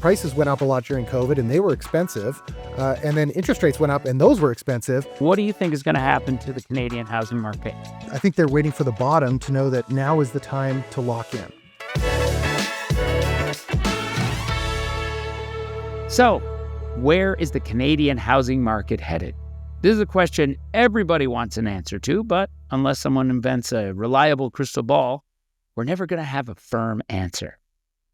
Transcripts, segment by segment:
prices went up a lot during COVID and they were expensive. And then interest rates went up and those were expensive. What do you think is going to happen to the Canadian housing market? I think they're waiting for the bottom to know that now is the time to lock in. So, where is the Canadian housing market headed? This is a question everybody wants an answer to, but unless someone invents a reliable crystal ball, we're never going to have a firm answer.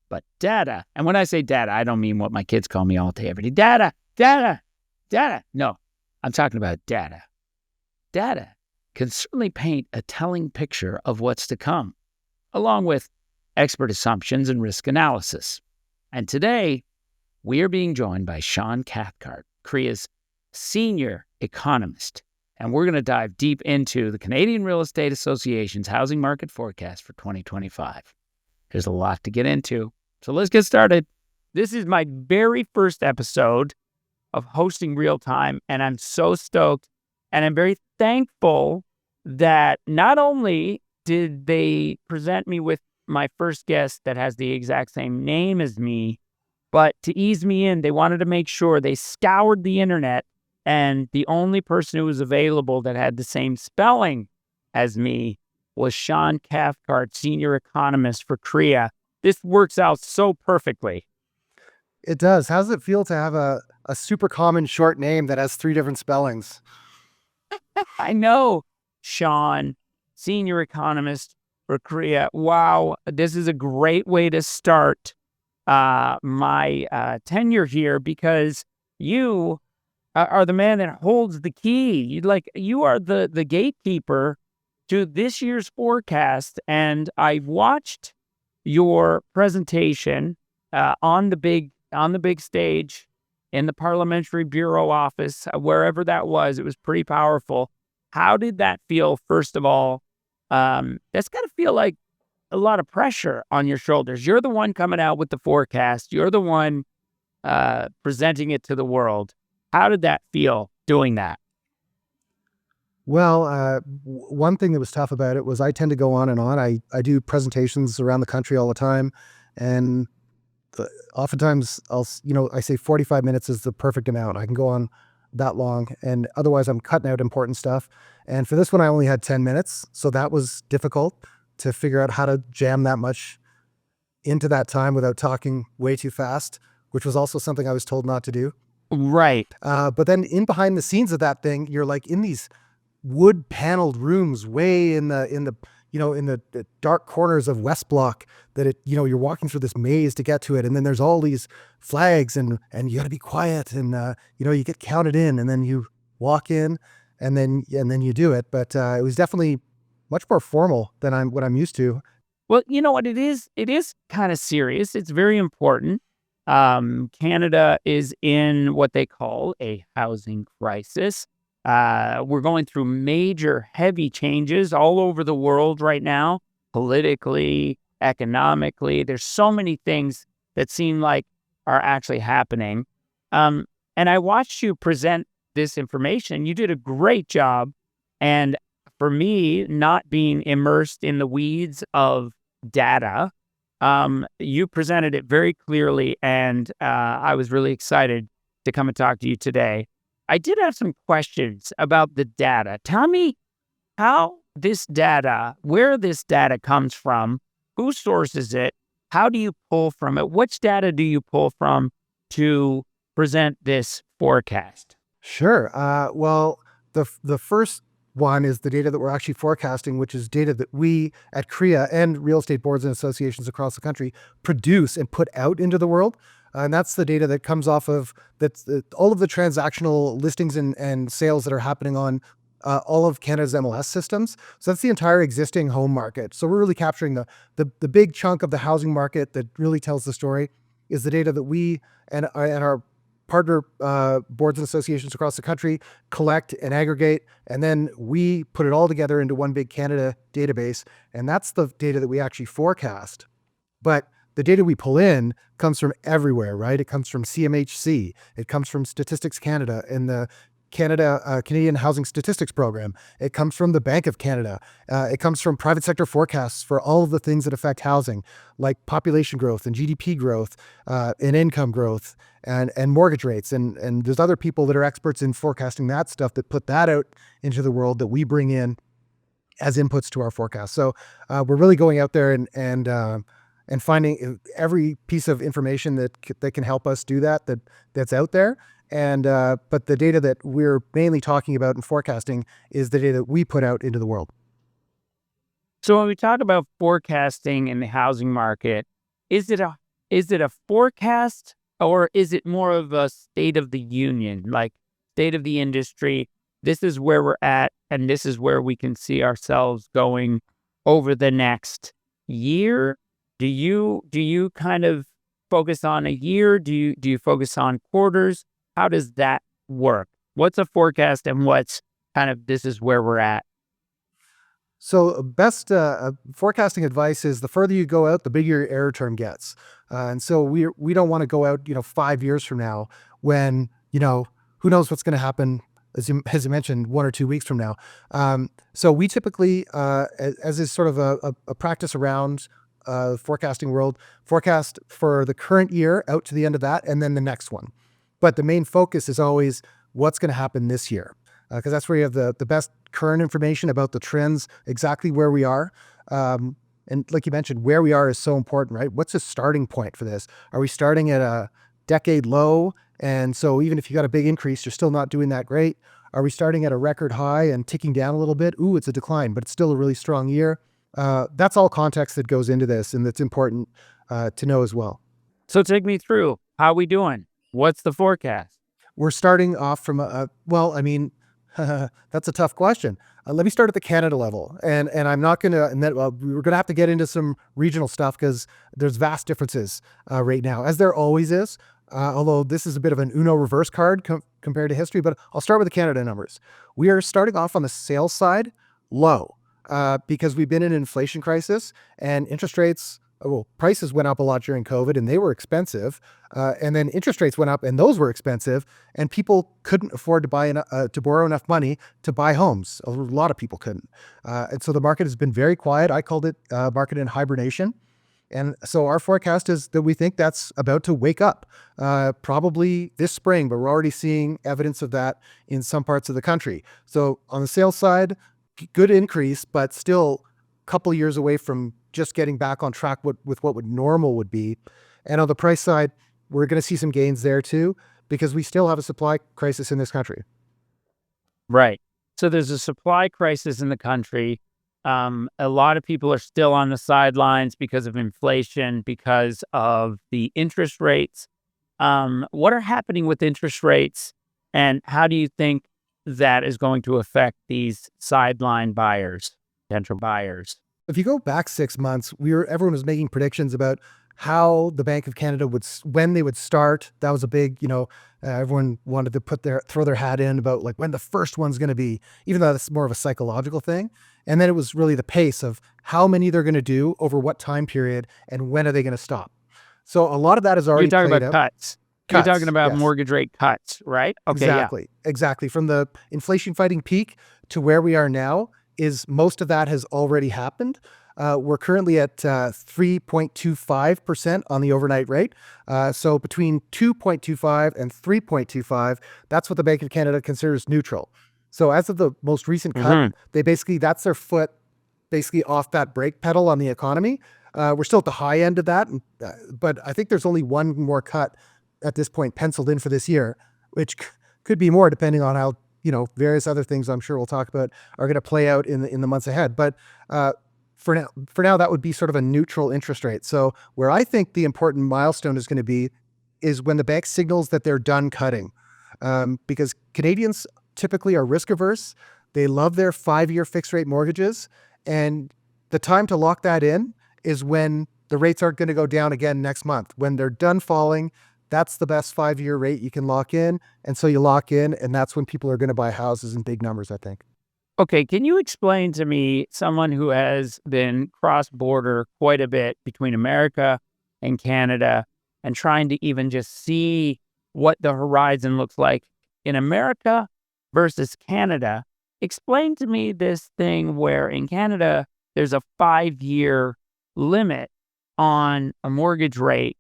But data, and when I say data, I don't mean what my kids call me all day every day. Data. No, I'm talking about data. Data can certainly paint a telling picture of what's to come, along with expert assumptions and risk analysis. And today, we are being joined by Shaun Cathcart, CREA's senior economist, and we're going to dive deep into the Canadian Real Estate Association's housing market forecast for 2025. There's a lot to get into, so let's get started. This is my very first episode of hosting Real Time, and I'm so stoked, and I'm very thankful that not only did they present me with my first guest that has the exact same name as me, but to ease me in, they wanted to make sure they scoured the internet, and the only person who was available that had the same spelling as me was Shaun Cathcart, senior economist for CREA. This works out so perfectly. It does. How does it feel to have a super common short name that has 3 different spellings? I know, Shaun, senior economist for CREA. Wow, this is a great way to start my tenure here, because you are the man that holds the key. You are the gatekeeper to this year's forecast. And I watched your presentation on the big stage in the Parliamentary Bureau office, wherever that was. It was pretty powerful. How did that feel? First of all, that's got to feel like a lot of pressure on your shoulders. You're the one coming out with the forecast. You're the one presenting it to the world. How did that feel doing that? Well, one thing that was tough about it was I tend to go on and on. I do presentations around the country all the time. And oftentimes I say 45 minutes is the perfect amount. I can go on that long, and otherwise I'm cutting out important stuff. And for this one, I only had 10 minutes. So that was difficult to figure out how to jam that much into that time without talking way too fast, which was also something I was told not to do. Right. But then in behind the scenes of that thing, you're like in these wood paneled rooms way in the dark corners of West Block that you're walking through this maze to get to it. And then there's all these flags and you got to be quiet and, you get counted in and then you walk in and then you do it. But it was definitely much more formal than what I'm used to. Well, you know what it is? It is kind of serious. It's very important. Canada is in what they call a housing crisis. We're going through major heavy changes all over the world right now, politically, economically. There's so many things that seem like are actually happening. And I watched you present this information. You did a great job. And for me, not being immersed in the weeds of data, you presented it very clearly, and I was really excited to come and talk to you today. I did have some questions about the data. Tell me where this data comes from, who sources it, how do you pull from it, which data do you pull from to present this forecast? Sure. Well, the first one is the data that we're actually forecasting, which is data that we at CREA and real estate boards and associations across the country produce and put out into the world. And that's the data that comes off of all of the transactional listings and sales that are happening on all of Canada's MLS systems. So that's the entire existing home market. So we're really capturing the big chunk of the housing market that really tells the story is the data that we and our partner boards and associations across the country collect and aggregate, and then we put it all together into one big Canada database, and that's the data that we actually forecast. But the data we pull in comes from everywhere, right? It comes from CMHC, it comes from Statistics Canada, and Canadian Housing Statistics Program. It comes from the Bank of Canada. It comes from private sector forecasts for all of the things that affect housing, like population growth and GDP growth, and income growth, and mortgage rates. And there's other people that are experts in forecasting that stuff that put that out into the world that we bring in as inputs to our forecast. So we're really going out there and finding every piece of information that can help us do that's out there. And but the data that we're mainly talking about in forecasting is the data that we put out into the world. So when we talk about forecasting in the housing market, is it a forecast, or is it more of a state of the union, like state of the industry? This is where we're at, and this is where we can see ourselves going over the next year. Do you kind of focus on a year? Do you focus on quarters? How does that work? What's a forecast, and what's kind of this is where we're at? So best forecasting advice is the further you go out, the bigger your error term gets. And so we don't want to go out, 5 years from now when, who knows what's going to happen, as you mentioned, 1 or 2 weeks from now. So we typically, as is sort of a practice around forecasting world, forecast for the current year out to the end of that, and then the next one. But the main focus is always what's going to happen this year, because that's where you have the best current information about the trends, exactly where we are. And like you mentioned, where we are is so important, right? What's the starting point for this? Are we starting at a decade low? And so even if you got a big increase, you're still not doing that great. Are we starting at a record high and ticking down a little bit? Ooh, it's a decline, but it's still a really strong year. That's all context that goes into this, and that's important to know as well. So take me through. How we doing? What's the forecast? We're starting off from that's a tough question. Let me start at the Canada level, and I'm not going to, and then we're going to have to get into some regional stuff because there's vast differences right now, as there always is. Although this is a bit of an Uno reverse card compared to history, but I'll start with the Canada numbers. We are starting off on the sales side low because we've been in an inflation crisis and interest rates. Well, prices went up a lot during COVID and they were expensive. And then interest rates went up and those were expensive, and people couldn't afford to borrow enough money to buy homes. A lot of people couldn't. And so the market has been very quiet. I called it market in hibernation. And so our forecast is that we think that's about to wake up probably this spring, but we're already seeing evidence of that in some parts of the country. So on the sales side, good increase, but still a couple years away from just getting back on track with what normal would be. And on the price side, we're going to see some gains there too, because we still have a supply crisis in this country. Right. So there's a supply crisis in the country. A lot of people are still on the sidelines because of inflation, because of the interest rates. What are happening with interest rates, and how do you think that is going to affect these sideline buyers, potential buyers? If you go back 6 months, everyone was making predictions about how the Bank of Canada when they would start. That was a big, everyone wanted to throw their hat in about like when the first one's going to be, even though that's more of a psychological thing. And then it was really the pace of how many they're going to do over what time period and when are they going to stop. So a lot of that is already You're talking played about out. cuts. You're talking about Yes. mortgage rate cuts, right? Okay, yeah. Exactly. From the inflation fighting peak to where we are now, is most of that has already happened. We're currently at 3.25% on the overnight rate. So between 2.25 and 3.25, that's what the Bank of Canada considers neutral. So as of the most recent cut, that's their foot basically off that brake pedal on the economy. We're still at the high end of that, but I think there's only one more cut at this point penciled in for this year, which could be more depending on how, various other things I'm sure we'll talk about are going to play out in the months ahead. But for now, that would be sort of a neutral interest rate. So where I think the important milestone is going to be is when the bank signals that they're done cutting, because Canadians typically are risk averse. They love their 5-year fixed rate mortgages, and the time to lock that in is when the rates aren't going to go down again next month. When they're done falling, that's the best 5-year rate you can lock in. And so you lock in, and that's when people are going to buy houses in big numbers, I think. Okay, can you explain to me, someone who has been cross-border quite a bit between America and Canada and trying to even just see what the horizon looks like in America? versus Canada. Explain to me this thing where in Canada, there's a 5-year limit on a mortgage rate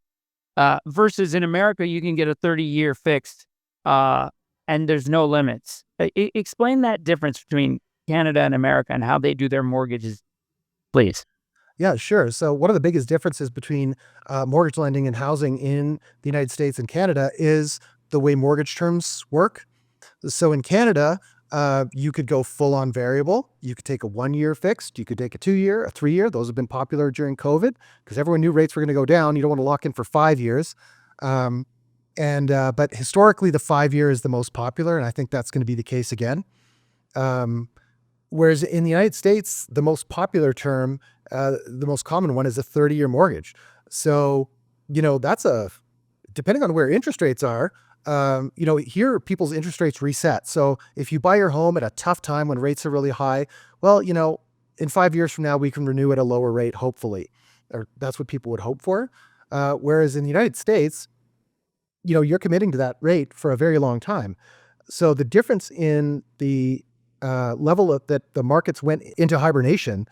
versus in America, you can get a 30-year fixed and there's no limits. Explain that difference between Canada and America and how they do their mortgages, please. Yeah, sure. So one of the biggest differences between mortgage lending and housing in the United States and Canada is the way mortgage terms work. So in Canada, you could go full on variable. You could take a 1-year fixed. You could take a 2-year, a 3-year. Those have been popular during COVID because everyone knew rates were going to go down. You don't want to lock in for 5 years. Um, but historically, the 5-year is the most popular, and I think that's going to be the case again. Um, Whereas in the United States, the most popular term, the most common one is a 30-year mortgage. So, that's depending on where interest rates are, here people's interest rates reset. So if you buy your home at a tough time when rates are really high, well, in 5 years from now, we can renew at a lower rate, hopefully, or that's what people would hope for. Whereas in the United States, you're committing to that rate for a very long time. So the difference in the level that the markets went into hibernation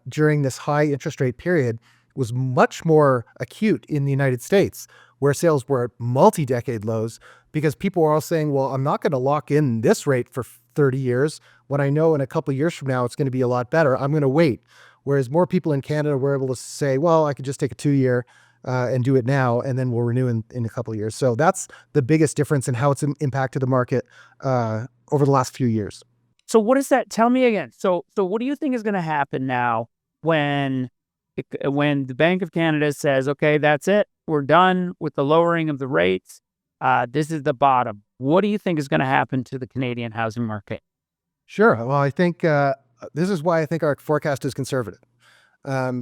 during this high interest rate period was much more acute in the United States, where sales were at multi-decade lows because people were all saying, well, I'm not going to lock in this rate for 30 years when I know in a couple of years from now it's going to be a lot better. I'm going to wait. Whereas more people in Canada were able to say, well, I could just take a 2-year and do it now, and then we'll renew in a couple of years. So that's the biggest difference in how it's impacted the market over the last few years. So what does that tell me again? So what do you think is going to happen now when the Bank of Canada says, okay, that's it, we're done with the lowering of the rates. This is the bottom. What do you think is going to happen to the Canadian housing market? Sure. Well, I think this is why I think our forecast is conservative.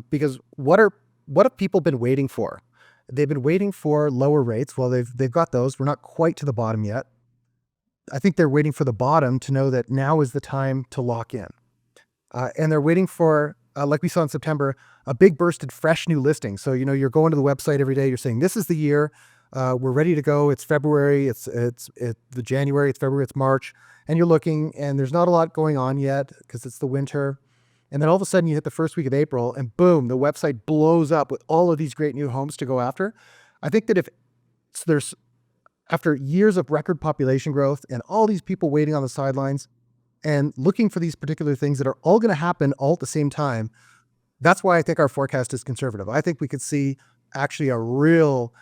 Because what have people been waiting for? They've been waiting for lower rates. Well, they've got those. We're not quite to the bottom yet. I think they're waiting for the bottom to know that now is the time to lock in. And they're waiting for, like we saw in September, a big burst in fresh new listings. So, you're going to the website every day. You're saying, this is the year. We're ready to go. It's February. It's the January. It's February. It's March. And you're looking, and there's not a lot going on yet because it's the winter. And then all of a sudden you hit the first week of April and boom, the website blows up with all of these great new homes to go after. I think that if there's, after years of record population growth and all these people waiting on the sidelines and looking for these particular things that are all going to happen all at the same time, that's why I think our forecast is conservative. I think we could see actually a real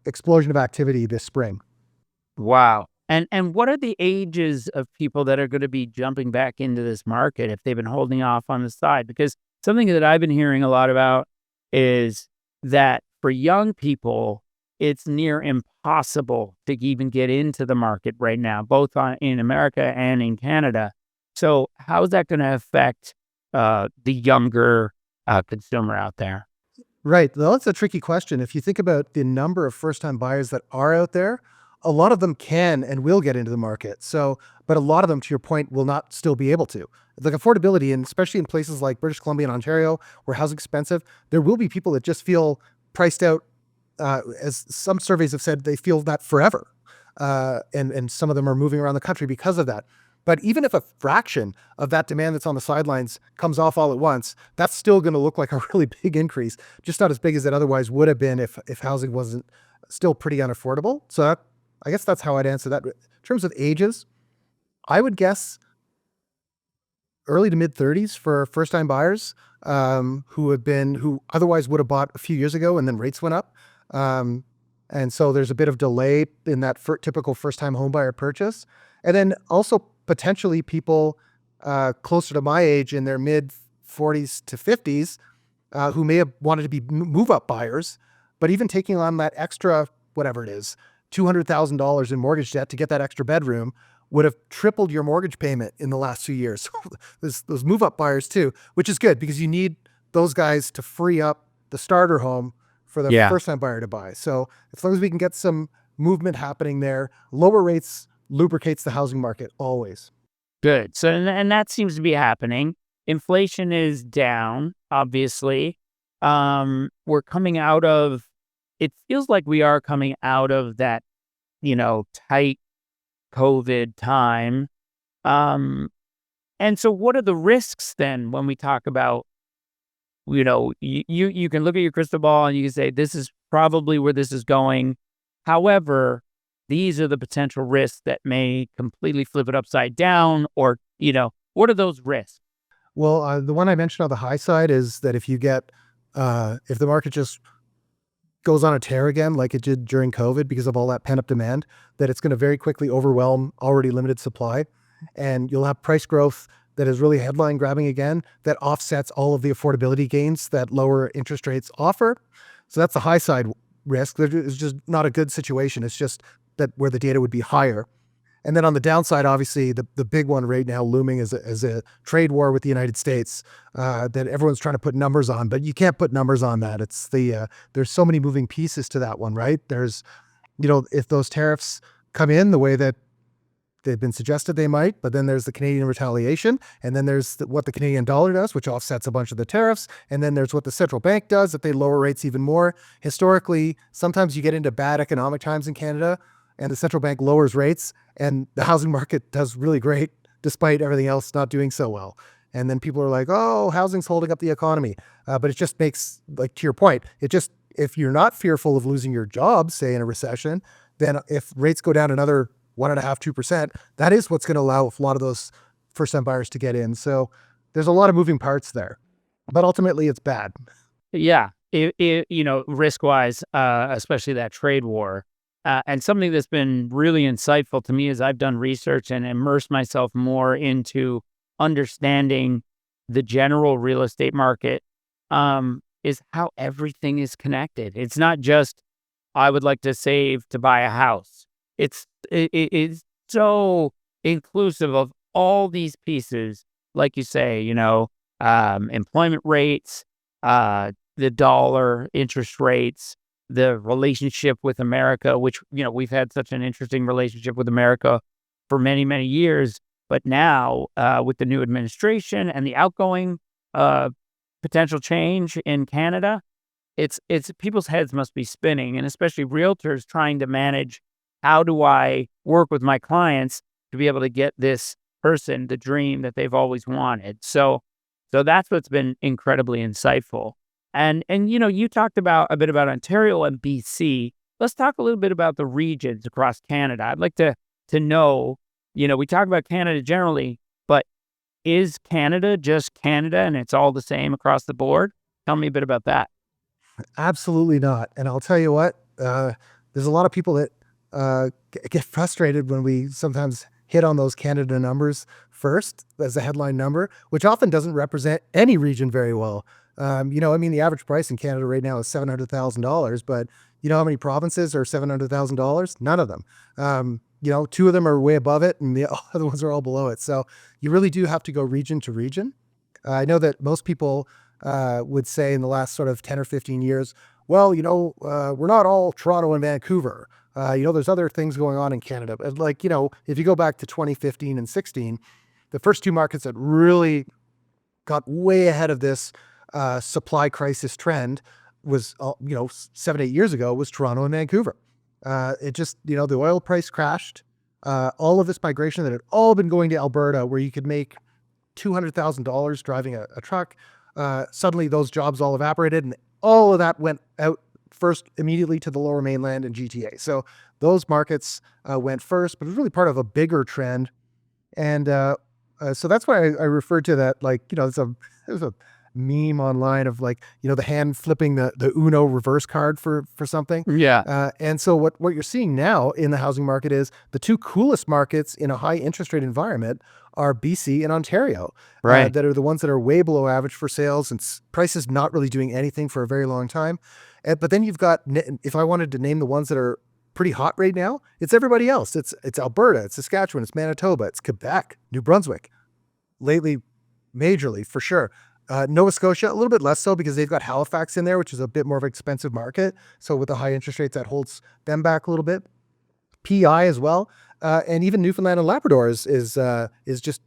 explosion of activity this spring. Wow. And what are the ages of people that are going to be jumping back into this market if they've been holding off on the side? Because something that I've been hearing a lot about is that for young people, it's near impossible to even get into the market right now, both in America and in Canada. So how is that going to affect the younger consumer out there? Right. Well, that's a tricky question. If you think about the number of first-time buyers that are out there, a lot of them can and will get into the market. So, but a lot of them, to your point, will not still be able to. Like affordability, and especially in places like British Columbia and Ontario, where housing's expensive, there will be people that just feel priced out. As some surveys have said, they feel that forever. And some of them are moving around the country because of that. But even if a fraction of that demand that's on the sidelines comes off all at once, that's still going to look like a really big increase, just not as big as it otherwise would have been if housing wasn't still pretty unaffordable. So I guess that's how I'd answer that. In terms of ages, I would guess early to mid 30s for first-time buyers who otherwise would have bought a few years ago and then rates went up. And so there's a bit of delay in that typical first-time home buyer purchase. And then also potentially people closer to my age in their mid 40s to 50s who may have wanted to be move-up buyers, but even taking on that extra, whatever it is, $200,000 in mortgage debt to get that extra bedroom would have tripled your mortgage payment in the last few years. There's those move-up buyers too, which is good because you need those guys to free up the starter home for the Yeah. first-time buyer to buy. So as long as we can get some movement happening there, lower rates lubricates the housing market always. Good. So, and that seems to be happening. Inflation is down, obviously. We're coming out of, it feels like we are coming out of that, tight COVID time. And so what are the risks then when we talk about, you can look at your crystal ball and you can say, this is probably where this is going. However, these are the potential risks that may completely flip it upside down, or, what are those risks? Well, the one I mentioned on the high side is that if the market just goes on a tear again, like it did during COVID because of all that pent up demand, that it's going to very quickly overwhelm already limited supply. And you'll have price growth that is really headline grabbing again, that offsets all of the affordability gains that lower interest rates offer. So that's the high side risk. It's just not a good situation. It's just that where the data would be higher. And then on the downside, obviously, the big one right now looming is a trade war with the United States that everyone's trying to put numbers on, but you can't put numbers on that. There's so many moving pieces to that one, right? If those tariffs come in the way that they've been suggested they might, but then there's the Canadian retaliation, and then there's what the Canadian dollar does, which offsets a bunch of the tariffs, and then there's what the central bank does, that they lower rates even more. Historically, sometimes you get into bad economic times in Canada, and the central bank lowers rates, and the housing market does really great despite everything else not doing so well. And then people are like, oh, housing's holding up the economy. But it just makes, like, to your point, if you're not fearful of losing your job, say in a recession, then if rates go down another 1.5%, 2%, that is what's going to allow a lot of those first-time buyers to get in. So there's a lot of moving parts there, but ultimately it's bad. Yeah. Risk-wise, especially that trade war. And something that's been really insightful to me as I've done research and immersed myself more into understanding the general real estate market, is how everything is connected. It's not just, I would like to save to buy a house. It's so inclusive of all these pieces, like you say, employment rates, the dollar, interest rates, the relationship with America, which, we've had such an interesting relationship with America for many, many years. But now, with the new administration and the outgoing potential change in Canada, it's people's heads must be spinning, and especially realtors trying to manage, how do I work with my clients to be able to get this person the dream that they've always wanted. So that's what's been incredibly insightful. And you talked a bit about Ontario and BC. Let's talk a little bit about the regions across Canada. I'd like to know, we talk about Canada generally, but is Canada just Canada and it's all the same across the board? Tell me a bit about that. Absolutely not. And I'll tell you what, there's a lot of people that get frustrated when we sometimes hit on those Canada numbers first as a headline number, which often doesn't represent any region very well. The average price in Canada right now is $700,000, but you know how many provinces are $700,000? None of them. Two of them are way above it, and the other ones are all below it. So you really do have to go region to region. I know that most people would say in the last sort of 10 or 15 years, well, we're not all Toronto and Vancouver. There's other things going on in Canada. But if you go back to 2015 and 16, the first two markets that really got way ahead of this supply crisis trend was, 7, 8 years ago, was Toronto and Vancouver. The oil price crashed. All of this migration that had all been going to Alberta, where you could make $200,000 driving a truck. Suddenly those jobs all evaporated, and all of that went out first immediately to the Lower Mainland and GTA. So those markets went first, but it was really part of a bigger trend. And so that's why I referred to that, there's a meme online of the hand flipping the Uno reverse card for something. Yeah. And so what you're seeing now in the housing market is the two coolest markets in a high interest rate environment are BC and Ontario, Right. that are the ones that are way below average for sales and prices not really doing anything for a very long time. But then you've got, if I wanted to name the ones that are pretty hot right now, it's everybody else. It's Alberta, it's Saskatchewan, it's Manitoba, it's Quebec, New Brunswick. Lately, majorly, for sure. Nova Scotia, a little bit less so because they've got Halifax in there, which is a bit more of an expensive market. So with the high interest rates, that holds them back a little bit. PI as well. And even Newfoundland and Labrador is just,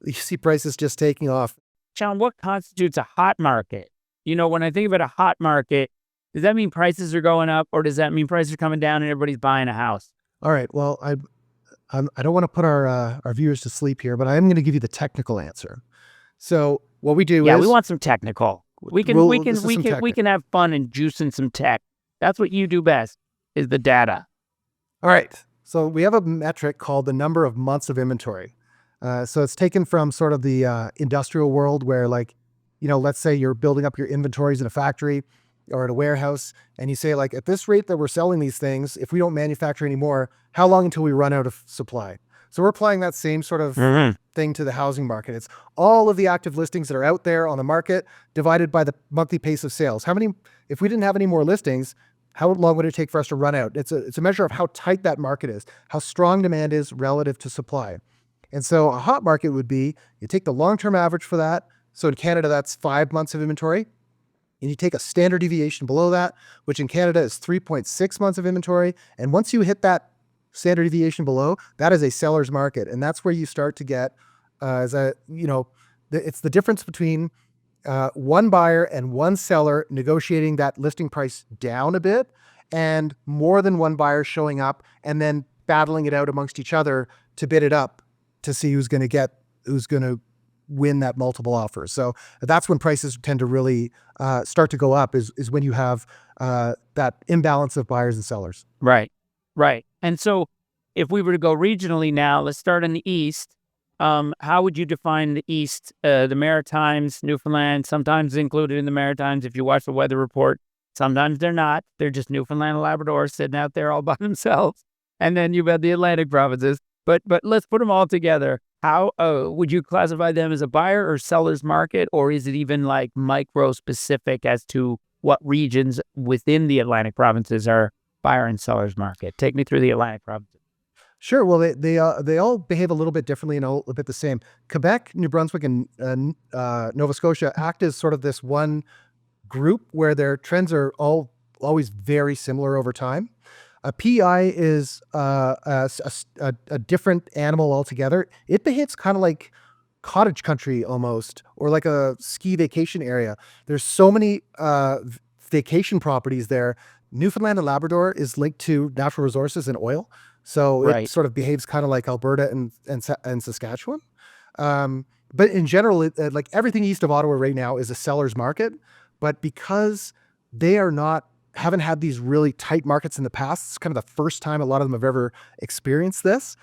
you see prices just taking off. Shaun, what constitutes a hot market? When I think about a hot market, does that mean prices are going up, or does that mean prices are coming down and everybody's buying a house? All right. Well, I don't want to put our viewers to sleep here, but I am going to give you the technical answer. So what we do Yeah, we is, want some technical. this is some We technical. can have fun and juice in some tech. That's what you do best, is the data. All right. So we have a metric called the number of months of inventory. So it's taken from sort of the industrial world where, like, let's say you're building up your inventories in a factory or at a warehouse, and you say, like, at this rate that we're selling these things, if we don't manufacture anymore, how long until we run out of supply? So we're applying that same sort of thing to the housing market. It's all of the active listings that are out there on the market divided by the monthly pace of sales. If we didn't have any more listings, how long would it take for us to run out? It's a measure of how tight that market is, how strong demand is relative to supply. And so a hot market would be, you take the long-term average for that. So in Canada, that's 5 months of inventory. And you take a standard deviation below that, which in Canada is 3.6 months of inventory. And once you hit that standard deviation below, that is a seller's market. And that's where you start to get, it's the difference between one buyer and one seller negotiating that listing price down a bit, and more than one buyer showing up and then battling it out amongst each other to bid it up to see who's going to win that multiple offers. So that's when prices tend to really start to go up, is when you have that imbalance of buyers and sellers. Right, right. And so if we were to go regionally now, let's start in the East. How would you define the East? The Maritimes, Newfoundland, sometimes included in the Maritimes. If you watch the weather report, sometimes they're not. They're just Newfoundland and Labrador sitting out there all by themselves. And then you've got the Atlantic provinces. But let's put them all together. How would you classify them as a buyer or seller's market, or is it even like micro specific as to what regions within the Atlantic provinces are buyer and seller's market? Take me through the Atlantic provinces. Sure. Well, they all behave a little bit differently and a little bit the same. Quebec, New Brunswick, and Nova Scotia act as sort of this one group where their trends are always very similar over time. A PI is a different animal altogether. It behaves kind of like cottage country almost, or like a ski vacation area. There's so many vacation properties there. Newfoundland and Labrador is linked to natural resources and oil. So it Right. sort of behaves kind of like Alberta and Saskatchewan. But in general, like everything east of Ottawa right now is a seller's market. But because they haven't had these really tight markets in the past, it's kind of the first time a lot of them have ever experienced this.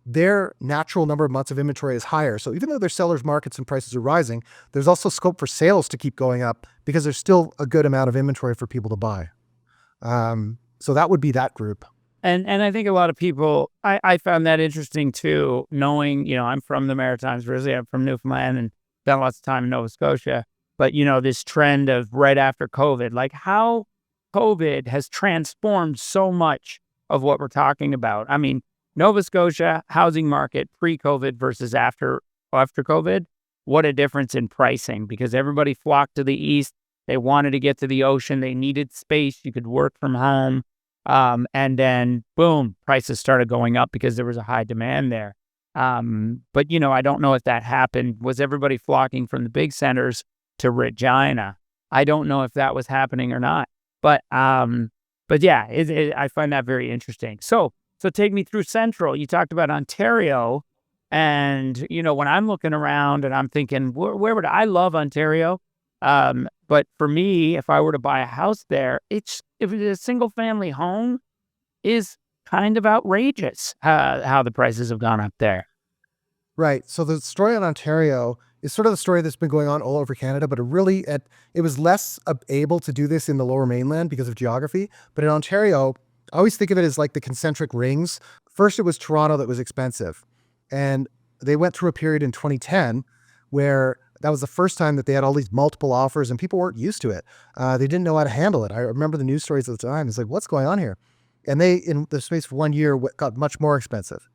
Their natural number of months of inventory is higher. So even though their sellers markets and prices are rising, there's also scope for sales to keep going up because there's still a good amount of inventory for people to buy. So that would be that group. And I think a lot of people, I found that interesting too, knowing, I'm from the Maritimes, originally I'm from Newfoundland and spent lots of time in Nova Scotia. But, this trend of right after COVID, like how COVID has transformed so much of what we're talking about. I mean, Nova Scotia housing market pre-COVID versus after COVID, what a difference in pricing, because everybody flocked to the east. They wanted to get to the ocean. They needed space. You could work from home. And then boom, prices started going up because there was a high demand there. But I don't know if that happened. Was everybody flocking from the big centers to Regina? I don't know if that was happening or not. But yeah, I find that very interesting. So take me through Central. You talked about Ontario, and when I'm looking around and I'm thinking, where would I love Ontario? But for me, if I were to buy a house there, if it's a single family home, is kind of outrageous how the prices have gone up there. Right. So the story on Ontario is sort of the story that's been going on all over Canada, but it was less able to do this in the Lower Mainland because of geography. But in Ontario, I always think of it as like the concentric rings. First, it was Toronto that was expensive. And they went through a period in 2010 where that was the first time that they had all these multiple offers and people weren't used to it. They didn't know how to handle it. I remember the news stories at the time. It's like, what's going on here? And they, in the space of 1 year, got much more expensive.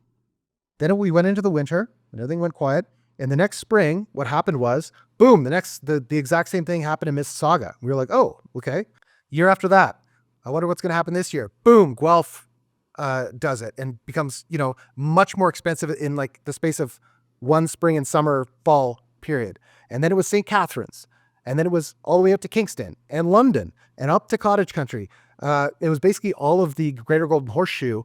Then we went into the winter and everything went quiet. And the next spring, what happened was, boom, the exact same thing happened in Mississauga. We were like, oh, okay. Year after that, I wonder what's going to happen this year. Boom, Guelph does it and becomes, much more expensive in like the space of one spring and summer, fall period. And then it was St. Catharines. And then it was all the way up to Kingston and London and up to cottage country. It was basically all of the Greater Golden Horseshoe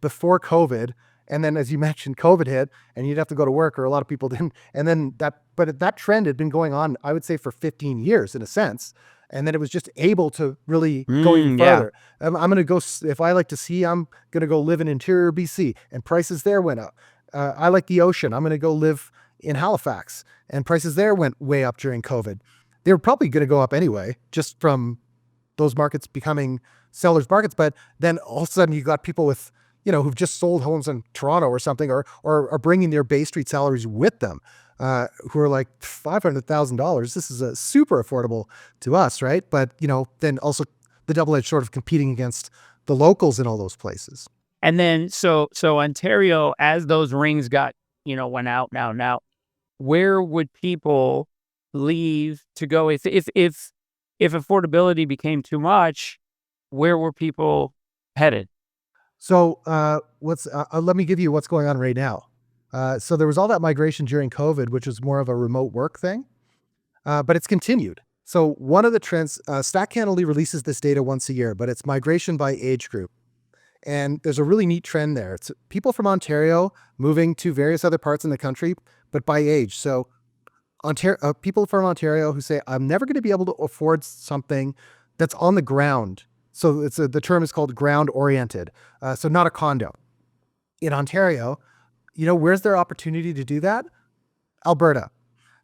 before COVID. And then, as you mentioned, COVID hit and you'd have to go to work, or a lot of people didn't. And then but that trend had been going on, I would say, for 15 years in a sense. And then it was just able to really go even Yeah. farther. I'm going to go, if I like to see, I'm going to go live in interior BC, and prices there went up. I like the ocean. I'm going to go live in Halifax, and prices there went way up during COVID. They were probably going to go up anyway, just from those markets becoming sellers markets. But then all of a sudden you got people with, who've just sold homes in Toronto or something, or are bringing their Bay Street salaries with them, who are like $500,000. This is super affordable to us, right? But, then also the double-edged sword of competing against the locals in all those places. And then, so Ontario, as those rings got, went out now, where would people leave to go if affordability became too much? Where were people headed? So let me give you what's going on right now. So there was all that migration during COVID, which was more of a remote work thing, but it's continued. So one of the trends, StatCan only releases this data once a year, but it's migration by age group. And there's a really neat trend there. It's people from Ontario moving to various other parts in the country, but by age. So people from Ontario who say, I'm never going to be able to afford something that's on the ground. So the term is called ground oriented. So not a condo. In Ontario, where's their opportunity to do that? Alberta.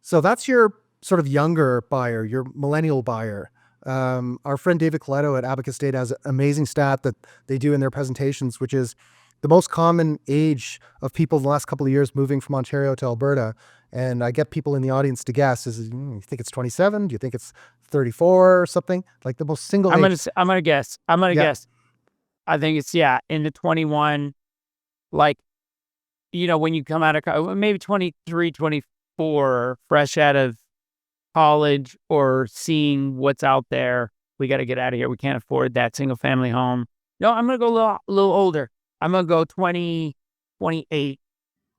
So that's your sort of younger buyer, your millennial buyer. Our friend David Coletto at Abacus Data has an amazing stat that they do in their presentations, which is the most common age of people in the last couple of years moving from Ontario to Alberta. And I get people in the audience to guess, you think it's 27? Do you think it's 34 or something? Like the most single age. I'm gonna guess. Yeah. Guess. I think it's, in the 21, like, when you come out of maybe 23, 24, fresh out of college, or seeing what's out there. We got to get out of here. We can't afford that single family home. No, I'm going to go a little older. I'm going to go 20, 28.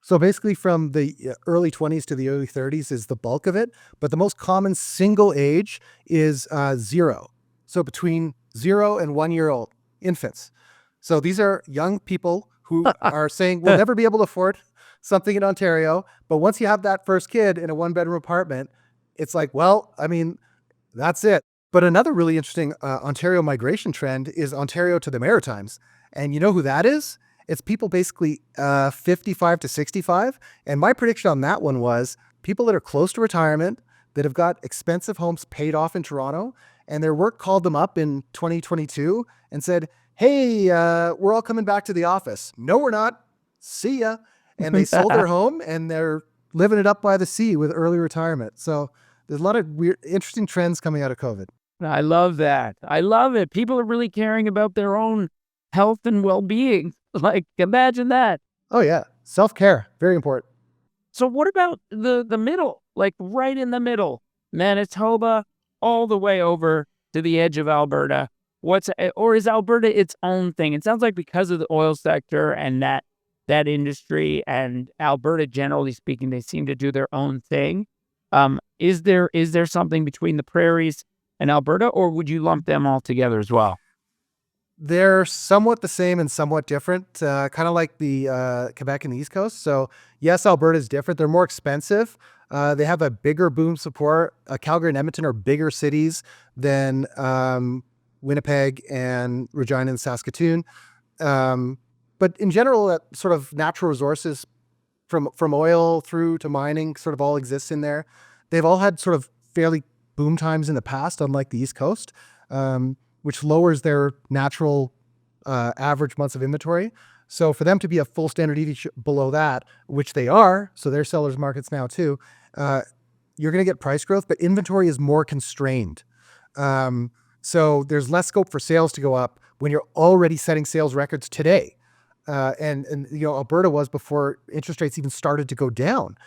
So basically from the early 20s to the early 30s is the bulk of it. But the most common single age is 0. So between 0 and 1 year old infants. So these are young people who are saying, we'll never be able to afford something in Ontario. But once you have that first kid in a 1-bedroom apartment, it's like, well, I mean, that's it. But another really interesting Ontario migration trend is Ontario to the Maritimes. And you know who that is? It's people basically 55 to 65. And my prediction on that one was people that are close to retirement, that have got expensive homes paid off in Toronto, and their work called them up in 2022 and said, hey, we're all coming back to the office. No, we're not. See ya. And they sold their home and they're living it up by the sea with early retirement. So there's a lot of weird, interesting trends coming out of COVID. I love that. I love it. People are really caring about their own health and well-being. Like, imagine that. Oh yeah. Self-care. Very important. So what about the middle? Like right in the middle, Manitoba, all the way over to the edge of Alberta. Or is Alberta its own thing? It sounds like because of the oil sector and that industry, and Alberta, generally speaking, they seem to do their own thing. Is there something between the prairies and Alberta, or would you lump them all together as well? They're somewhat the same and somewhat different, kind of like the Quebec and the East Coast. So yes, Alberta is different. They're more expensive. They have a bigger boom support. Calgary and Edmonton are bigger cities than Winnipeg and Regina and Saskatoon. But in general, that sort of natural resources from oil through to mining sort of all exists in there. They've all had sort of fairly boom times in the past, unlike the East Coast, which lowers their natural average months of inventory. So for them to be a full standard deviation below that, which they are, so they're sellers markets now too, you're going to get price growth, but inventory is more constrained. So there's less scope for sales to go up when you're already setting sales records today. And Alberta was before interest rates even started to go down.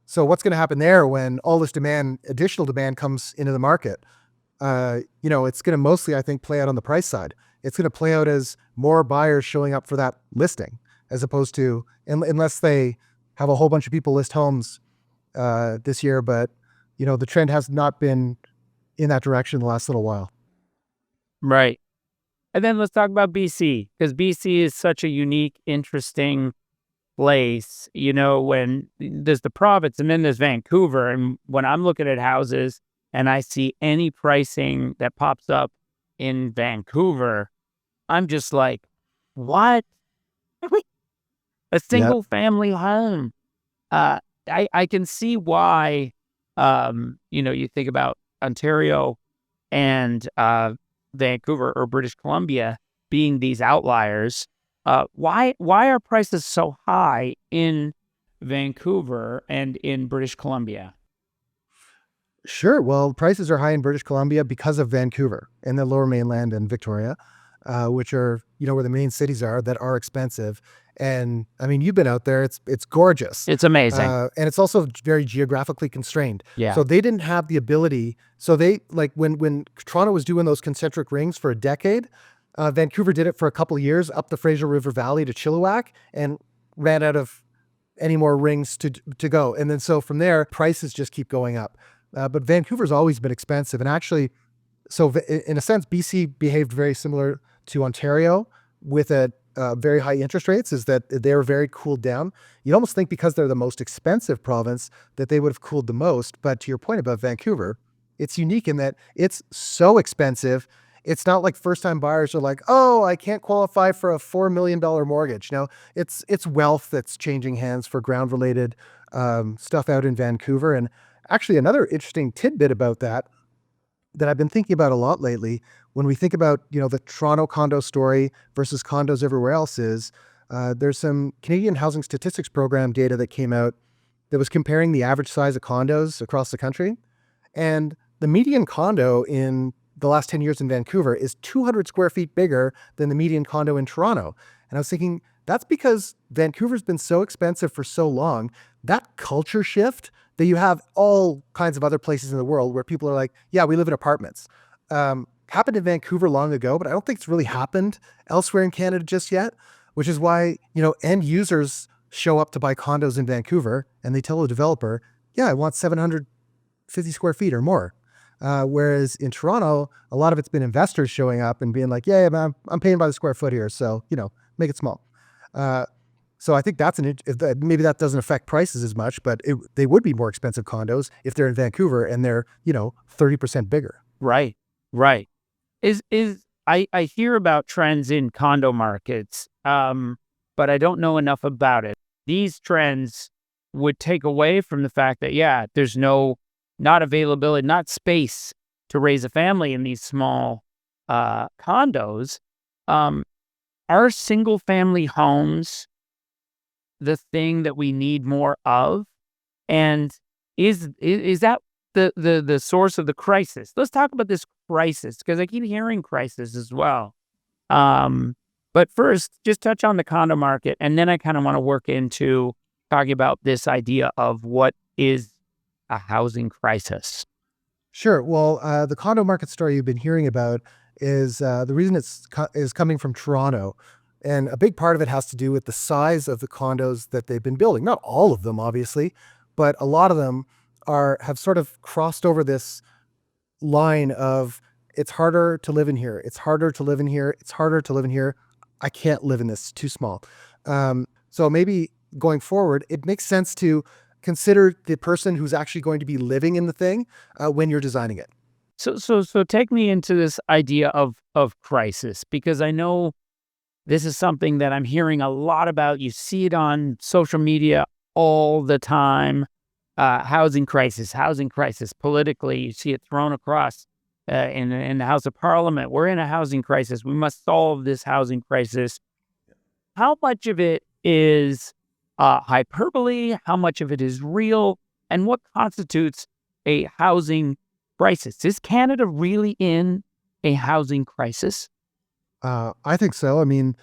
So what's going to happen there when all this additional demand comes into the market? It's going to mostly, I think, play out on the price side. It's going to play out as more buyers showing up for that listing, as opposed to, unless they have a whole bunch of people list homes this year. But, the trend has not been in that direction the last little while. Right. And then let's talk about BC, because BC is such a unique, interesting place. When there's the province and then there's Vancouver. And when I'm looking at houses and I see any pricing that pops up in Vancouver, I'm just like, what? A Yeah. single family home. Uh, I can see why, you think about Ontario and Vancouver or British Columbia being these outliers. Why are prices so high in Vancouver and in British Columbia? Sure. Well, prices are high in British Columbia because of Vancouver and the Lower Mainland and Victoria, which are where the main cities are that are expensive. And I mean, you've been out there; it's gorgeous, It's amazing. and it's also very geographically constrained. Yeah. So they didn't have the ability. So they like when Toronto was doing those concentric rings for a decade, Vancouver did it for a couple of years up the Fraser River Valley to Chilliwack and ran out of any more rings to go. And then so from there, prices just keep going up. But Vancouver's always been expensive. And actually, so in a sense, BC behaved very similar to Ontario with a very high interest rates, is that they're very cooled down. You'd almost think because they're the most expensive province that they would have cooled the most. But to your point about Vancouver, it's unique in that it's so expensive. It's not like first-time buyers are like, oh, I can't qualify for a $4 million mortgage. No, it's wealth that's changing hands for ground-related stuff out in Vancouver. And actually, another interesting tidbit about that I've been thinking about a lot lately, when we think about the Toronto condo story versus condos everywhere else, is there's some Canadian Housing Statistics Program data that came out that was comparing the average size of condos across the country, and the median condo in the last 10 years in Vancouver is 200 square feet bigger than the median condo in Toronto. And I was thinking, that's because Vancouver's been so expensive for so long. That culture shift that you have all kinds of other places in the world where people are like, yeah, we live in apartments. Happened in Vancouver long ago, but I don't think it's really happened elsewhere in Canada just yet, which is why, end users show up to buy condos in Vancouver and they tell the developer, yeah, I want 750 square feet or more. Whereas in Toronto, a lot of it's been investors showing up and being like, yeah, man, I'm paying by the square foot here. So, make it small. So I think that's maybe that doesn't affect prices as much, but they would be more expensive condos if they're in Vancouver and they're, 30% bigger. Right. Right. I hear about trends in condo markets, but I don't know enough about it. These trends would take away from the fact that, yeah, there's not availability, not space to raise a family in these small condos. Are single family homes the thing that we need more of? And is that the source of the crisis? Let's talk about this crisis, because I keep hearing crisis as well. But first, just touch on the condo market, and then I kind of want to work into talking about this idea of what is a housing crisis. Sure. Well, the condo market story you've been hearing about is the reason is coming from Toronto. And a big part of it has to do with the size of the condos that they've been building. Not all of them, obviously, but a lot of them have sort of crossed over this line of it's harder to live in here. It's harder to live in here. It's harder to live in here. I can't live in this. It's too small. So maybe going forward, it makes sense to consider the person who's actually going to be living in the thing when you're designing it. So take me into this idea of crisis, because I know this is something that I'm hearing a lot about. You see it on social media all the time. Housing crisis. Politically, you see it thrown across in the House of Parliament. We're in a housing crisis. We must solve this housing crisis. How much of it is hyperbole? How much of it is real? And what constitutes a housing crisis? Is Canada really in a housing crisis? I think so. I mean,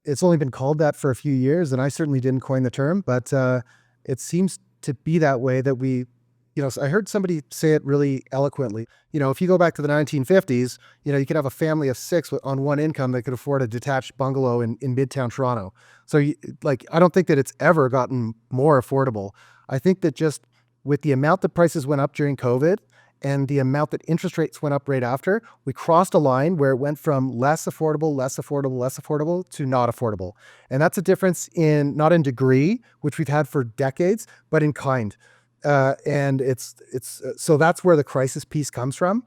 it's only been called that for a few years, and I certainly didn't coin the term, but it seems to be that way that so I heard somebody say it really eloquently. If you go back to the 1950s, you could have a family of 6 on one income that could afford a detached bungalow in Midtown Toronto. So I don't think that it's ever gotten more affordable. I think that just with the amount that prices went up during COVID and the amount that interest rates went up right after, we crossed a line where it went from less affordable, less affordable, less affordable to not affordable. And that's a difference in not in degree, which we've had for decades, but in kind. And so that's where the crisis piece comes from.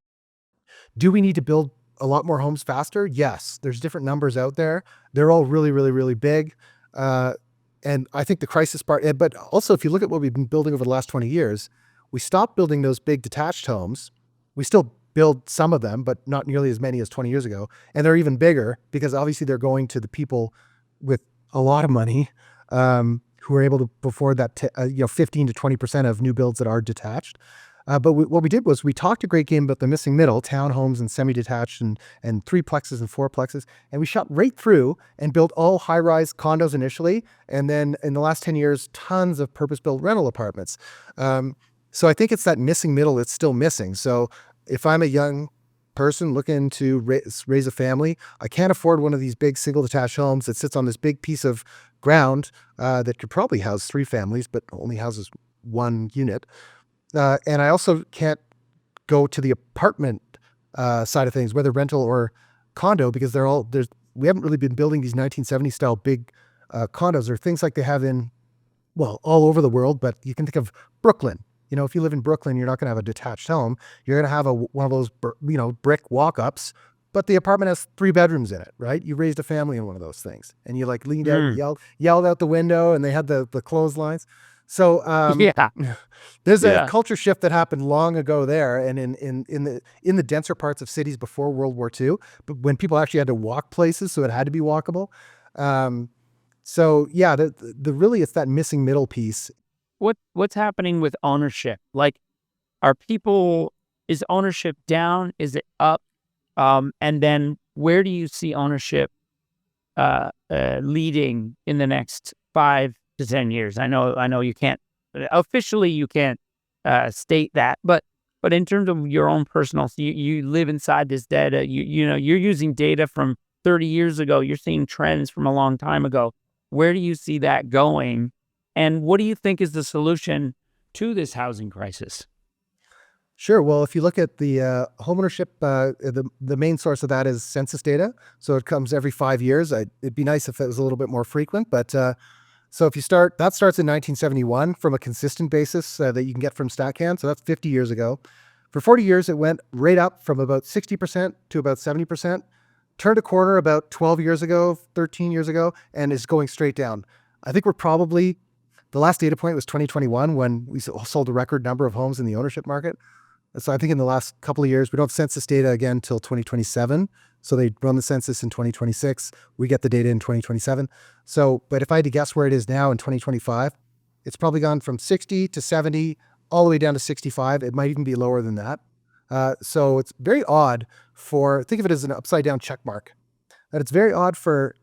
Do we need to build a lot more homes faster? Yes. There's different numbers out there. They're all really, really, really big. And I think the crisis part, but also if you look at what we've been building over the last 20 years, we stopped building those big detached homes. We still build some of them, but not nearly as many as 20 years ago. And they're even bigger because obviously they're going to the people with a lot of money, who are able to afford that, 15 to 20% of new builds that are detached. But what we did was we talked a great game about the missing middle, townhomes and semi-detached and threeplexes and fourplexes. And we shot right through and built all high-rise condos initially. And then in the last 10 years, tons of purpose-built rental apartments. So I think it's that missing middle that's still missing. So if I'm a young person looking to raise a family, I can't afford one of these big single detached homes that sits on this big piece of ground that could probably house 3 families, but only houses 1 unit. And I also can't go to the apartment side of things, whether rental or condo, because we haven't really been building these 1970s style big condos or things like they have in, well, all over the world. But you can think of Brooklyn. If you live in Brooklyn, you're not going to have a detached home. You're going to have one of those, brick walk-ups, but the apartment has 3 bedrooms in it, right? You raised a family in one of those things, and you like leaned out and yelled out the window, and they had the clotheslines. So Yeah. there's a Yeah. culture shift that happened long ago there, and in the denser parts of cities before World War II, but when people actually had to walk places, so it had to be walkable. So yeah, the really it's that missing middle piece. What's happening with ownership? Like, is ownership down? Is it up? And then where do you see ownership leading in the next 5 to 10 years? I know you can't officially state that, but in terms of your own personal, so you live inside this data. You're using data from 30 years ago. You're seeing trends from a long time ago. Where do you see that going? And what do you think is the solution to this housing crisis? Sure. Well, if you look at the homeownership, the main source of that is census data. So it comes every 5 years. It'd be nice if it was a little bit more frequent, but so if that starts in 1971 from a consistent basis that you can get from StatCan. So that's 50 years ago. For 40 years, it went right up from about 60% to about 70%. Turned a corner about 12 years ago, 13 years ago, and is going straight down. I think the last data point was 2021 when we sold a record number of homes in the ownership market. So I think in the last couple of years, we don't have census data again until 2027. So they run the census in 2026. We get the data in 2027. So, but if I had to guess where it is now in 2025, it's probably gone from 60 to 70, all the way down to 65. It might even be lower than that. So it's very odd think of it as an upside down check mark. That it's very odd for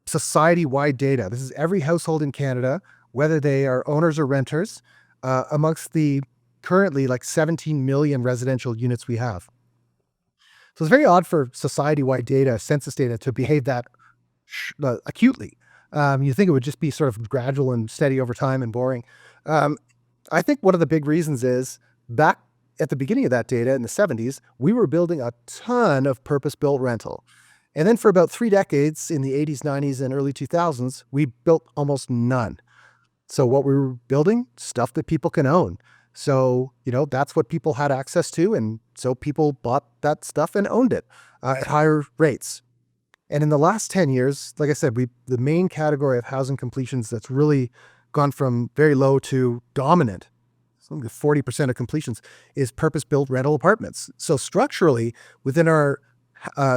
society-wide data. This is every household in Canada, whether they are owners or renters, amongst the currently like 17 million residential units we have. So it's very odd for society-wide data, census data, to behave that acutely. You think it would just be sort of gradual and steady over time and boring. I think one of the big reasons is back at the beginning of that data in the 70s, we were building a ton of purpose-built rental. And then for about 3 decades in the 80s, 90s, and early 2000s, we built almost none. So what we were building, stuff that people can own. So, that's what people had access to. And so people bought that stuff and owned it at higher rates. And in the last 10 years, like I said, the main category of housing completions that's really gone from very low to dominant, something like 40% of completions, is purpose-built rental apartments. So structurally, within our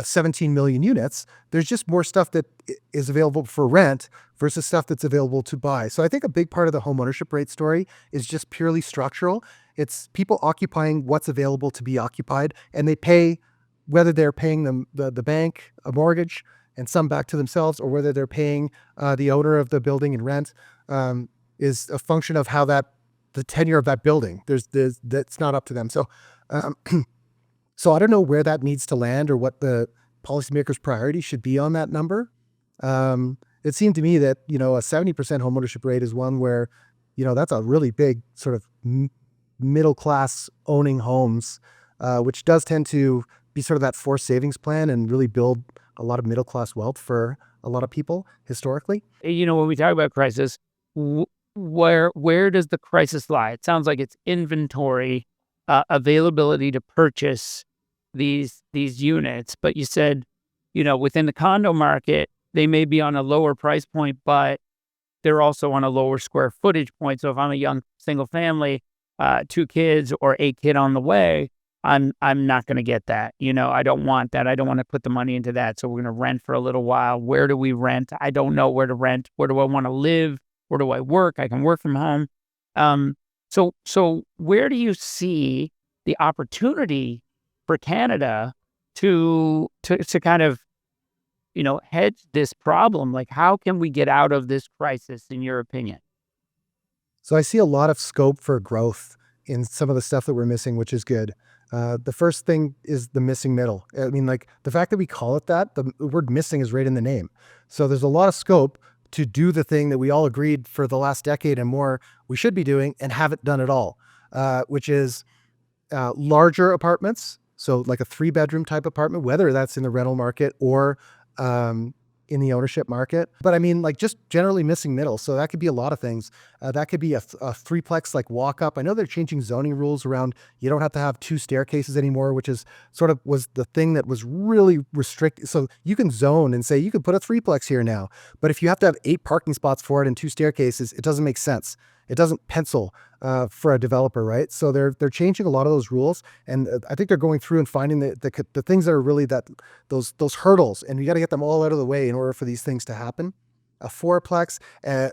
17 million units, there's just more stuff that is available for rent versus stuff that's available to buy. So I think a big part of the home ownership rate story is just purely structural. It's people occupying what's available to be occupied, and they pay, whether they're paying them the bank a mortgage and some back to themselves, or whether they're paying the owner of the building in rent, is a function of how the tenure of that building. That's not up to them. So. So I don't know where that needs to land or what the policymakers' priority should be on that number. It seemed to me that, a 70% homeownership rate is one where, that's a really big sort of middle class owning homes which does tend to be sort of that forced savings plan and really build a lot of middle class wealth for a lot of people historically. When we talk about crisis, where does the crisis lie? It sounds like it's inventory, availability to purchase these units. But you said, within the condo market, they may be on a lower price point, but they're also on a lower square footage point. So if I'm a young single family, 2 kids or a kid on the way, I'm not going to get that. I don't want that. I don't want to put the money into that. So we're going to rent for a little while. Where do we rent? I don't know where to rent. Where do I want to live? Where do I work? I can work from home. So where do you see the opportunity for Canada to kind of, hedge this problem? Like, how can we get out of this crisis, in your opinion? So I see a lot of scope for growth in some of the stuff that we're missing, which is good. The first thing is the missing middle. I mean, like the fact that we call it that, the word missing is right in the name. So there's a lot of scope to do the thing that we all agreed for the last decade and more we should be doing and haven't done at all, which is larger apartments. So like a 3-bedroom type apartment, whether that's in the rental market or in the ownership market. But I mean, like just generally missing middle. So that could be a lot of things. That could be a 3-plex like walk up. I know they're changing zoning rules around. You don't have to have 2 staircases anymore, which is sort of was the thing that was really restricted. So you can zone and say you could put a 3-plex here now. But if you have to have 8 parking spots for it and 2 staircases, it doesn't make sense. It doesn't pencil for a developer, right? So they're changing a lot of those rules, and I think they're going through and finding the things that are really those hurdles, and you got to get them all out of the way in order for these things to happen. A 4-plex,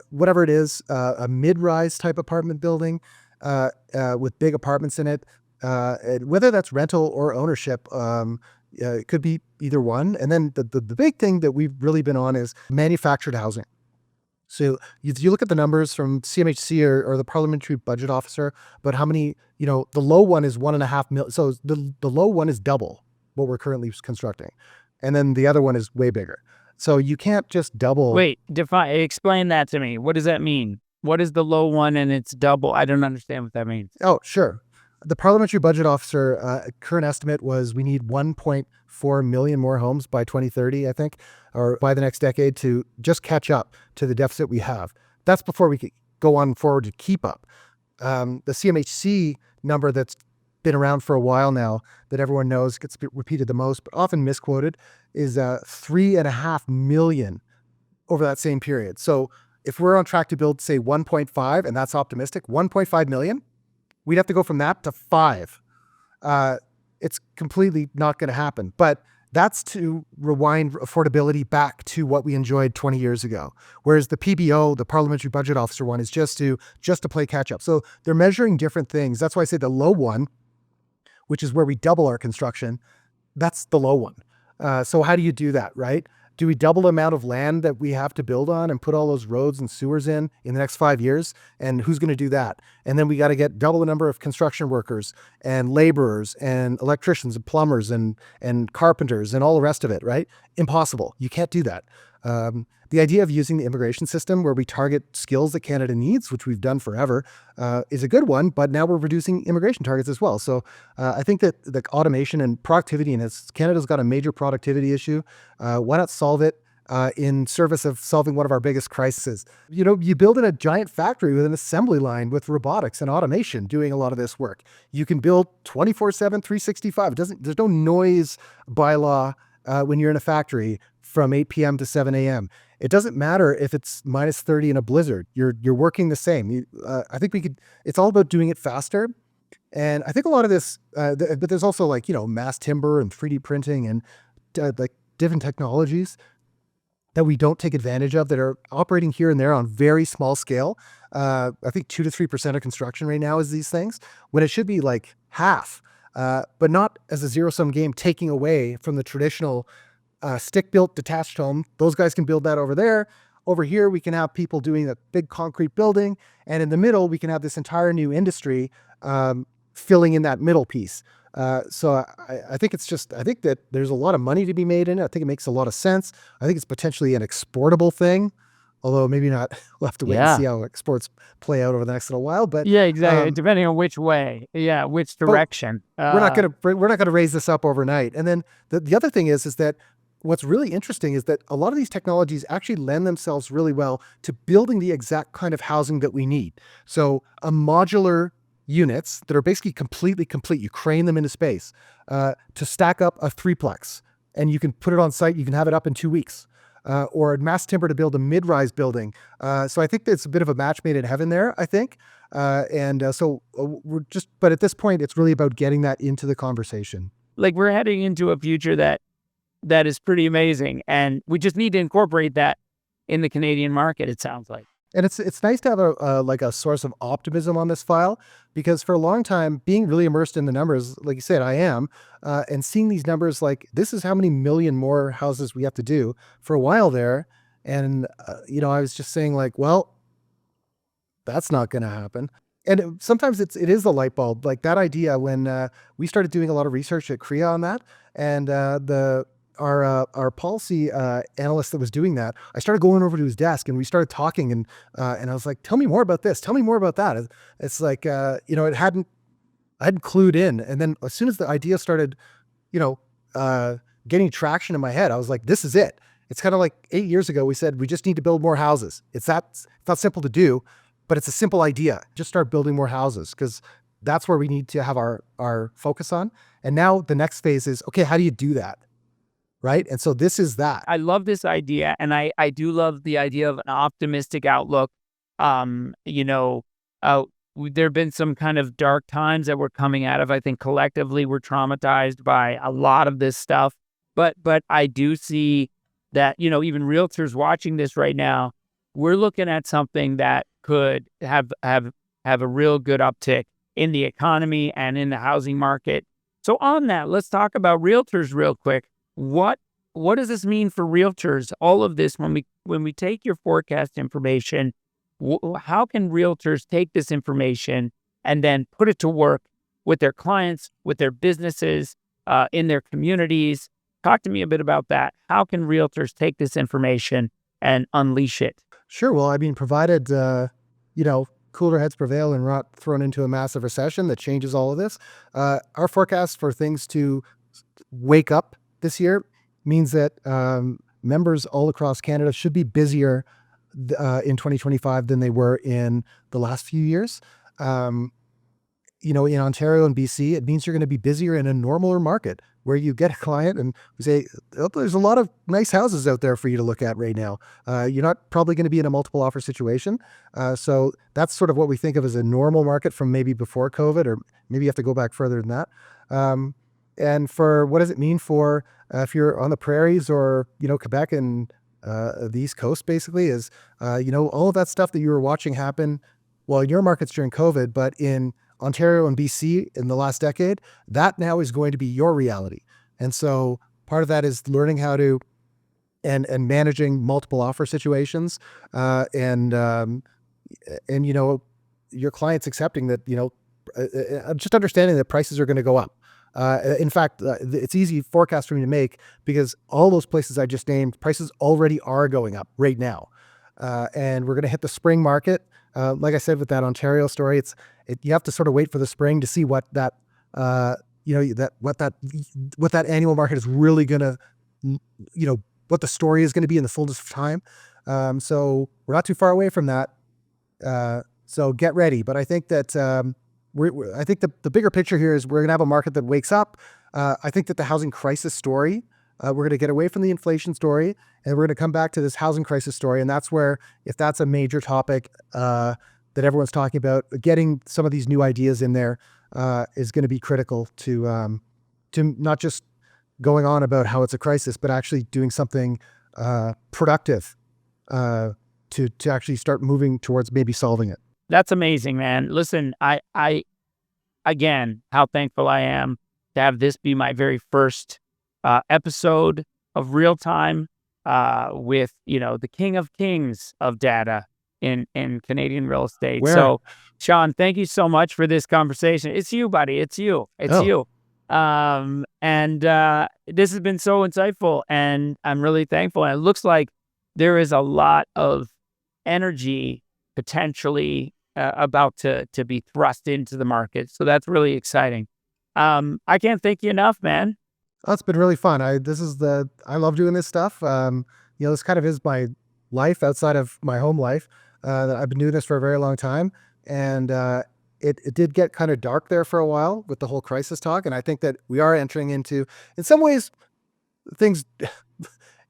whatever it is, a mid-rise type apartment building with big apartments in it, whether that's rental or ownership. It could be either one. And then the big thing that we've really been on is manufactured housing. So you look at the numbers from CMHC or the Parliamentary Budget Officer, but how many, the low one is 1.5 million. So the low one is double what we're currently constructing. And then the other one is way bigger. So you can't just double. Wait, explain that to me. What does that mean? What is the low one and it's double? I don't understand what that means. Oh, sure. The Parliamentary Budget Officer current estimate was we need 1.4 million more homes by 2030, I think, or by the next decade to just catch up to the deficit we have. That's before we could go on forward to keep up. The CMHC number that's been around for a while now that everyone knows gets repeated the most, but often misquoted, is 3.5 million over that same period. So if we're on track to build, say, 1.5, and that's optimistic, 1.5 million, we'd have to go from that to 5. It's completely not going to happen. But that's to rewind affordability back to what we enjoyed 20 years ago. Whereas the PBO, the Parliamentary Budget Officer one, is just to play catch up. So they're measuring different things. That's why I say the low one, which is where we double our construction, that's the low one. So how do you do that, right? Do we double the amount of land that we have to build on and put all those roads and sewers in the next 5 years? And who's going to do that? And then we got to get double the number of construction workers and laborers and electricians and plumbers and carpenters and all the rest of it, right? Impossible. You can't do that. The idea of using the immigration system where we target skills that Canada needs, which we've done forever, is a good one, but now we're reducing immigration targets as well. So I think that the automation and productivity, and Canada's got a major productivity issue. Why not solve it in service of solving one of our biggest crises? You build in a giant factory with an assembly line with robotics and automation doing a lot of this work. You can build 24/7, 365. There's no noise bylaw when you're in a factory from 8 p.m. to 7 a.m. It doesn't matter if it's minus 30 in a blizzard. You're working the same. I think it's all about doing it faster. And I think a lot of this, but there's also mass timber and 3D printing and like different technologies that we don't take advantage of that are operating here and there on very small scale. I think 2 to 3% of construction right now is these things, when it should be like half, but not as a zero-sum game taking away from the traditional stick-built detached home. Those guys can build that over there. Over here, we can have people doing a big concrete building. And in the middle, we can have this entire new industry filling in that middle piece. So I think I think that there's a lot of money to be made in it. I think it makes a lot of sense. I think it's potentially an exportable thing. although maybe not. We'll have to wait and Yeah. see how sports play out over the next little while. Yeah, exactly. Um, Depending on which way. Yeah, which but direction. we're not gonna raise this up overnight. And then the other thing is that what's really interesting is that a lot of these technologies actually lend themselves really well to building the exact kind of housing that we need. So a modular units that are basically completely complete. You crane them into space to stack up a threeplex, and you can put it on site. You can have it up in 2 weeks. Or mass timber to build a mid-rise building. So I think it's a bit of a match made in heaven there, I think. But at this point, it's really about getting that into the conversation. Like we're heading into a future that is pretty amazing, and we just need to incorporate that in the Canadian market, it sounds like. And it's nice to have a source of optimism on this file, because for a long time, being really immersed in the numbers, like you said, I am, and seeing these numbers like this is how many million more houses we have to do for a while there. And, I was just saying like, well, that's not going to happen. And sometimes it is the light bulb, like that idea when we started doing a lot of research at CREA on that, and our policy analyst that was doing that, I started going over to his desk and we started talking, and I was like, "Tell me more about this. Tell me more about that." It's like I hadn't clued in, and then as soon as the idea started, you know, getting traction in my head, I was like, "This is it." It's kind of like 8 years ago we said we just need to build more houses. It's not simple to do, but it's a simple idea. Just start building more houses because that's where we need to have our focus on. And now the next phase is, okay, how do you do that? Right? And so this is that. I love this idea, and I do love the idea of an optimistic outlook. Um, you know, there have been some kind of dark times that we're coming out of. I think collectively we're traumatized by a lot of this stuff, but I do see that even realtors watching this right now, we're looking at something that could have a real good uptick in the economy and in the housing market. So on that, let's talk about realtors real quick. What does this mean for realtors? All of this, when we take your forecast information, how can realtors take this information and then put it to work with their clients, with their businesses, in their communities? Talk to me a bit about that. How can realtors take this information and unleash it? Sure. Well, I mean, provided, cooler heads prevail and we're not thrown into a massive recession that changes all of this, our forecast for things to wake up this year means that members all across Canada should be busier in 2025 than they were in the last few years. In Ontario and BC, it means you're going to be busier in a normaler market where you get a client and we say, oh, there's a lot of nice houses out there for you to look at right now. You're not probably going to be in a multiple offer situation. So that's sort of what we think of as a normal market from maybe before COVID, or maybe you have to go back further than that. And for what does it mean for if you're on the prairies or, Quebec and the East Coast, basically is, all of that stuff that you were watching happen, well, in your markets during COVID, but in Ontario and BC in the last decade, that now is going to be your reality. And so part of that is learning how to and managing multiple offer situations, and your clients accepting that, just understanding that prices are going to go up. In fact, it's easy forecast for me to make because all those places I just named, prices already are going up right now. And we're going to hit the spring market. Like I said, with that Ontario story, you have to sort of wait for the spring to see what that annual market is really going to, what the story is going to be in the fullness of time. So we're not too far away from that. So get ready. But I think that I think the bigger picture here is we're going to have a market that wakes up. I think that the housing crisis story, we're going to get away from the inflation story and we're going to come back to this housing crisis story. And that's where, if that's a major topic that everyone's talking about, getting some of these new ideas in there is going to be critical to not just going on about how it's a crisis, but actually doing something productive to actually start moving towards maybe solving it. That's amazing, man. Listen, I again, how thankful I am to have this be my very first episode of Real Time with, the king of kings of data in Canadian real estate. Where? So, Shaun, thank you so much for this conversation. It's you, buddy. It's you. You. And this has been so insightful, and I'm really thankful. And it looks like there is a lot of energy potentially about to be thrust into the market. So that's really exciting. I can't thank you enough, man. Oh, it's been really fun. I love doing this stuff. This kind of is my life outside of my home life. I've been doing this for a very long time, and it did get kind of dark there for a while with the whole crisis talk. And I think that we are entering into, in some ways, things.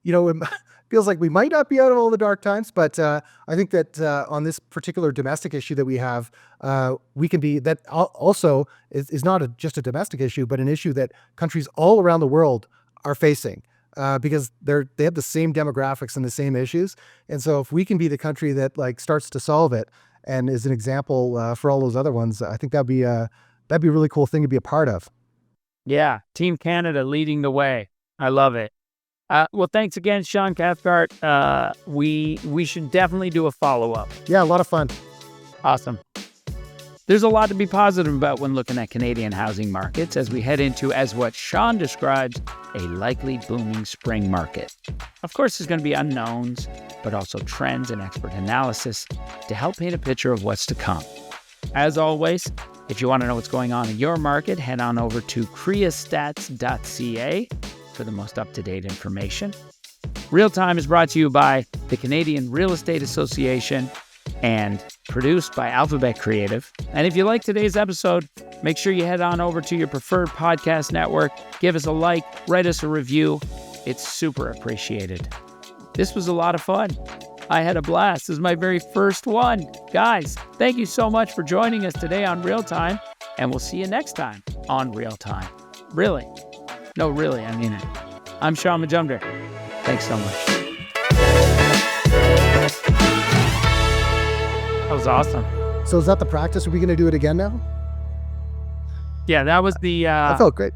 It feels like we might not be out of all the dark times, but I think that on this particular domestic issue that we have, we can be, that also is not just a domestic issue, but an issue that countries all around the world are facing because they have the same demographics and the same issues. And so if we can be the country that starts to solve it and is an example for all those other ones, I think that'd be a really cool thing to be a part of. Yeah, Team Canada leading the way. I love it. Well, thanks again, Shaun Cathcart. We should definitely do a follow-up. Yeah, a lot of fun. Awesome. There's a lot to be positive about when looking at Canadian housing markets as we head into, as what Shaun describes, a likely booming spring market. Of course, there's going to be unknowns, but also trends and expert analysis to help paint a picture of what's to come. As always, if you want to know what's going on in your market, head on over to creastats.ca for the most up-to-date information. Real Time is brought to you by the Canadian Real Estate Association and produced by Alphabet Creative. And if you like today's episode, make sure you head on over to your preferred podcast network, give us a like, write us a review. It's super appreciated. This was a lot of fun. I had a blast. This is my very first one. Guys, thank you so much for joining us today on Real Time, and we'll see you next time on Real Time. Really. No, really, I mean it. I'm Shaun Majumder. Thanks so much. That was awesome. So is that the practice? Are we going to do it again now? Yeah, that was the... I felt great.